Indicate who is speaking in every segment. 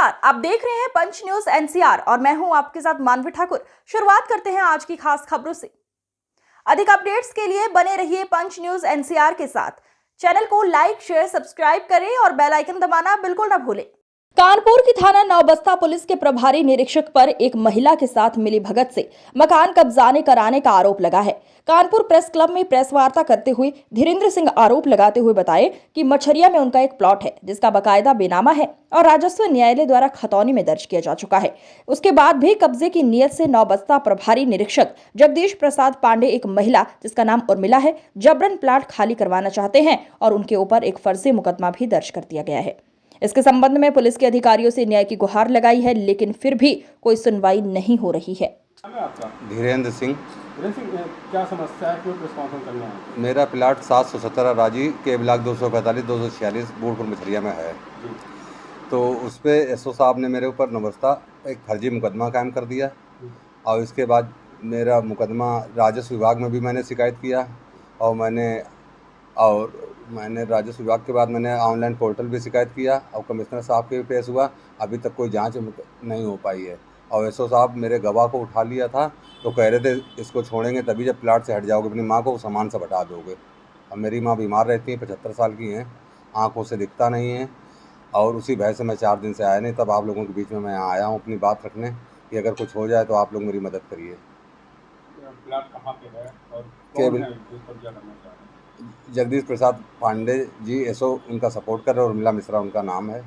Speaker 1: नमस्कार, आप देख रहे हैं पंच न्यूज एनसीआर और मैं हूं आपके साथ मानवी ठाकुर। शुरुआत करते हैं आज की खास खबरों से। अधिक अपडेट्स के लिए बने रहिए पंच न्यूज एनसीआर के साथ। चैनल को लाइक, शेयर, सब्सक्राइब करें और बेल आइकन दबाना बिल्कुल ना भूलें। कानपुर की थाना नौबस्ता पुलिस के प्रभारी निरीक्षक पर एक महिला के साथ मिली भगत से मकान कब्जाने कराने का आरोप लगा है। कानपुर प्रेस क्लब में प्रेस वार्ता करते हुए धीरेन्द्र सिंह आरोप लगाते हुए बताए कि मछरिया में उनका एक प्लॉट है जिसका बकायदा बेनामा है और राजस्व न्यायालय द्वारा खतौनी में दर्ज किया जा चुका है। उसके बाद भी कब्जे की नीयत से नौबस्ता प्रभारी निरीक्षक जगदीश प्रसाद पांडे एक महिला जिसका नाम उर्मिला है जबरन प्लाट खाली करवाना चाहते हैं और उनके ऊपर एक फर्जी मुकदमा भी दर्ज कर दिया गया है। इसके संबंध में पुलिस के अधिकारियों से न्याय की गुहार लगाई है, लेकिन फिर भी कोई सुनवाई नहीं हो रही है।
Speaker 2: धीरेन्द्र सिंह।
Speaker 3: क्या समस्या है, क्यों प्रेस कॉन्फ्रेंस करना है?
Speaker 2: मेरा प्लाट 717 राजी के ब्लॉक 245 246 बूढ़पुर मछरिया में है। तो उस पर एसओ साहब ने मेरे ऊपर नौबस्ता एक फर्जी मुकदमा कायम कर दिया और इसके बाद मेरा मुकदमा राजस्व विभाग में भी मैंने शिकायत किया और मैंने राजस्व विभाग के बाद मैंने ऑनलाइन पोर्टल भी शिकायत किया और कमिश्नर साहब के भी पेश हुआ। अभी तक कोई जांच नहीं हो पाई है और एसओ साहब मेरे गवाह को उठा लिया था तो कह रहे थे इसको छोड़ेंगे तभी जब प्लाट से हट जाओगे, अपनी माँ को सामान से हटा दोगे। अब मेरी माँ बीमार रहती हैं, 75 साल की हैं, आँखों से दिखता नहीं है और उसी भय से मैं 4 दिन से आया नहीं। तब आप लोगों के बीच में मैं यहाँ आया हूँ अपनी बात रखने कि अगर कुछ हो जाए तो आप लोग मेरी मदद करिए।
Speaker 3: प्लाट कहाँ पे है और
Speaker 2: केवल
Speaker 3: कौन है जो कब्जा करना चाह रहे हैं?
Speaker 2: जगदीश प्रसाद पांडे जी एसओ उनका सपोर्ट कर रहे हैं, उर्मिला मिश्रा उनका नाम है।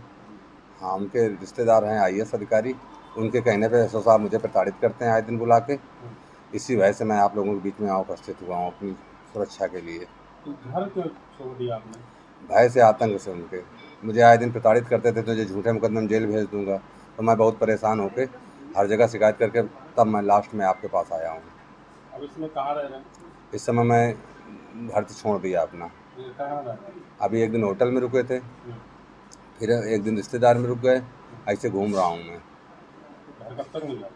Speaker 2: हाँ, उनके रिश्तेदार हैं आईएएस अधिकारी। उनके कहने पे एसओ साहब मुझे प्रताड़ित करते हैं आए दिन बुला के। इसी वजह से मैं आप लोगों के बीच में उपस्थित हुआ हूँ अपनी सुरक्षा के लिए।
Speaker 3: तो घर क्यों छोड़ दिया आपने?
Speaker 2: भय से, आतंक से उनके मुझे आए दिन प्रताड़ित करते थे, तुझे झूठे मुकदमे में जेल भेज दूंगा। तो मैं बहुत परेशान होकर हर जगह शिकायत करके तब मैं लास्ट में आपके पास आया हूँ।
Speaker 3: अब इसमें कहाँ रह रहे हैं?
Speaker 2: इस समय मैं घर से छोड़ दिया अपना।
Speaker 3: कहाँ रह रहे हैं?
Speaker 2: अभी एक दिन होटल में रुके थे, फिर एक दिन रिश्तेदार में रुक गए, ऐसे घूम रहा हूँ मैं।
Speaker 3: घर कब तक मिला?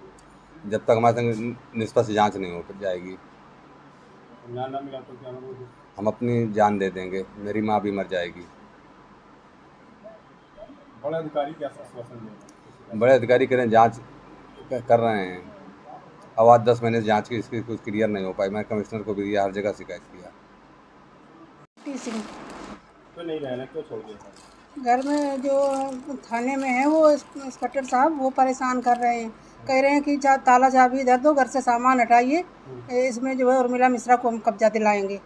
Speaker 2: जब तक हमारे संग निष्पक्ष जांच नहीं हो जाएगी।
Speaker 3: न्याय ना मिला तो क्या करोगे?
Speaker 2: हम अपनी जान दे देंगे, मेरी माँ भी मर जाएगी।
Speaker 3: बड़े अधिकारी क्या आश्वासन दे रहे हैं?
Speaker 2: बड़े अधिकारी कह रहे हैं जाँच कर रहे हैं। अब आज 10 महीने से जाँच की इसकी कुछ क्लियर नहीं हो पाई। मैं कमिश्नर को भी दिया, हर जगह शिकायत किया।
Speaker 3: तो नहीं रहना, क्यों छोड़ दिया था?
Speaker 4: घर में जो थाने में है वो इंस्पेक्टर साहब वो परेशान कर रहे हैं, कह रहे हैं कि ताला चाबी इधर दो, घर से सामान हटाइए, इसमें जो है उर्मिला मिश्रा को हम कब्जा दिलाएंगे,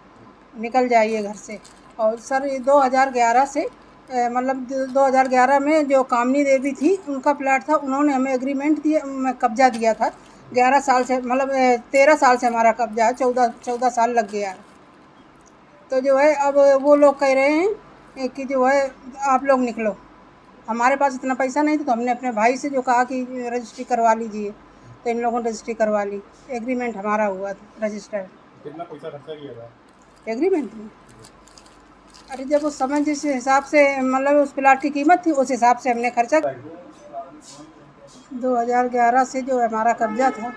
Speaker 4: निकल जाइए घर से। और सर ये 2011 से मतलब 2011 में जो कामनी देवी थी उनका प्लाट था, उन्होंने हमें एग्रीमेंट दिया, कब्जा दिया था। 11 साल से मतलब 13 साल से हमारा कब्जा है, 14 साल लग गया है। तो जो है अब वो लोग कह रहे हैं कि जो है आप लोग निकलो। हमारे पास इतना पैसा नहीं था तो हमने अपने भाई से जो कहा कि रजिस्ट्री करवा लीजिए, तो इन लोगों ने रजिस्ट्री करवा ली। एग्रीमेंट हमारा हुआ था रजिस्टर्ड।
Speaker 3: कितना पैसा खर्चा किया था
Speaker 4: एग्रीमेंट में? अरे जब उस समय जिस हिसाब से मतलब उस प्लाट की कीमत थी उस हिसाब से हमने खर्चा। 2011 से जो हमारा कब्जा था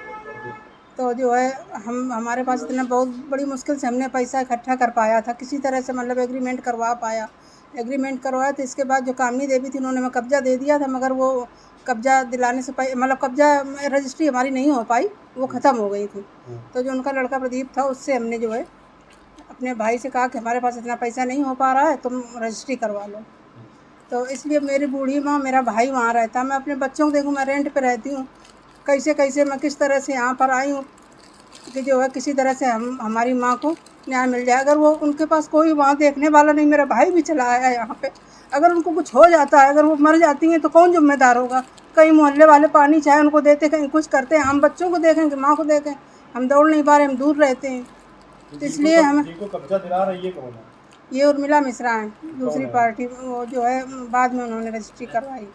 Speaker 4: तो जो है हमारे पास इतना बहुत बड़ी मुश्किल से हमने पैसा इकट्ठा कर पाया था, किसी तरह से मतलब एग्रीमेंट करवा पाया। एग्रीमेंट करवाया तो इसके बाद जो कामनी देवी थी उन्होंने हमें कब्जा दे दिया था, मगर वो कब्जा दिलाने से मतलब कब्जा रजिस्ट्री हमारी नहीं हो पाई, वो ख़त्म हो गई थी। तो जो उनका लड़का प्रदीप था उससे हमने जो है अपने भाई से कहा कि हमारे पास इतना पैसा नहीं हो पा रहा है, तुम रजिस्ट्री करवा लो। तो इसलिए मेरी बूढ़ी माँ, मेरा भाई वहाँ रहता, मैं अपने बच्चों को देखूँ, मैं रेंट पे रहती हूँ। कैसे मैं किस तरह से यहाँ पर आई हूँ कि जो है किसी तरह से हमारी माँ को न्याय मिल जाए। अगर वो उनके पास कोई वहाँ देखने वाला नहीं, मेरा भाई भी चला आया है यहाँ पे, अगर उनको कुछ हो जाता है, अगर वो मर जाती हैं तो कौन जिम्मेदार होगा? कहीं मोहल्ले वाले पानी चाहे उनको देते, कहीं कुछ करते हैं, हम बच्चों को देखें कि माँ को देखें, हम दौड़ नहीं पा रहे, हम दूर रहते हैं। तो इसलिए हमें
Speaker 3: कब्जा दिला रही है कौन है?
Speaker 4: ये उर्मिला मिश्रा हैं, दूसरी पार्टी, वो जो है बाद में उन्होंने रजिस्ट्री करवाई।